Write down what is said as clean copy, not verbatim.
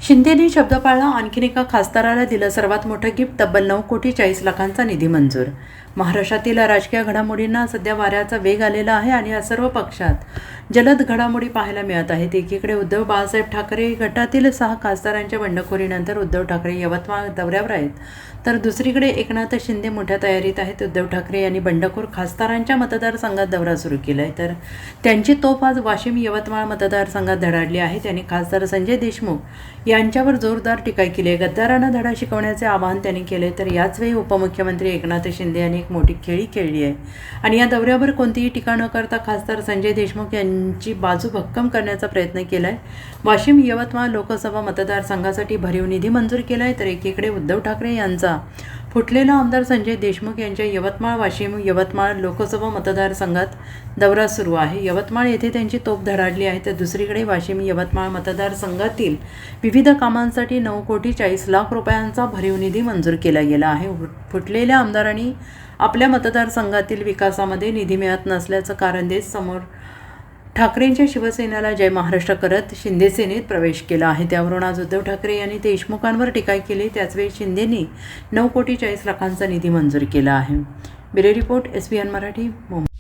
शिंदेने शब्द पाळला, आणखीन एका खासदाराला दिलं सर्वात मोठं गिफ्ट, तब्बल 9,40,00,000चा निधी मंजूर. महाराष्ट्रातील राजकीय घडामोडींना सध्या वाऱ्याचा वेग आलेला आहे आणि या सर्व पक्षात जलद घडामोडी पाहायला मिळत आहेत. एकीकडे उद्धव बाळासाहेब ठाकरे गटातील 6 खासदारांच्या बंडखोरीनंतर उद्धव ठाकरे यवतमाळ दौऱ्यावर आहेत, तर दुसरीकडे एकनाथ शिंदे मोठ्या तयारीत आहेत. उद्धव ठाकरे यांनी बंडखोर खासदारांच्या मतदारसंघात दौरा सुरू केला आहे, तर त्यांची तोफ आज वाशिम यवतमाळ मतदारसंघात धडाडली आहे. त्यांनी खासदार संजय देशमुख यांच्यावर जोरदार टीका केली आहे. गद्दारांना धडा शिकवण्याचे आवाहन त्यांनी केले. तर याचवेळी उपमुख्यमंत्री एकनाथ शिंदे यांनी एक मोठी खेळी खेळली आहे आणि या दौऱ्यावर कोणतीही टीका न करता खासदार संजय देशमुख यांची बाजू भक्कम करण्याचा प्रयत्न केला आहे. वाशिम यवतमाळ लोकसभा मतदारसंघासाठी भरीव निधी मंजूर केला आहे, तर एकीकडे उद्धव ठाकरे यांचा फुटलेला आमदार संजय देशमुख यांच्या वाशिम यवतमाळ लोकसभा मतदारसंघात दौरा सुरू आहे. यवतमाळ येथे त्यांची तोफ धडाडली आहे, तर दुसरीकडे वाशिम यवतमाळ मतदारसंघातील विविध कामांसाठी 9,40,00,000 रुपयांचा भरीव निधी मंजूर केला गेला आहे. फुटलेल्या आमदारांनी आपल्या मतदारसंघातील विकासामध्ये निधी मिळत नसल्याचं कारण देत समोर ठाकरेंच्या शिवसेनेला जय महाराष्ट्र करत शिंदे सेनेत प्रवेश केला आहे. त्यावरून आज उद्धव ठाकरे यांनी देशमुखांवर टीका केली. त्याचवेळी शिंदेंनी 9,40,00,000चा निधी मंजूर केला आहे. Bureau report, SBN Marathi, Mumbai.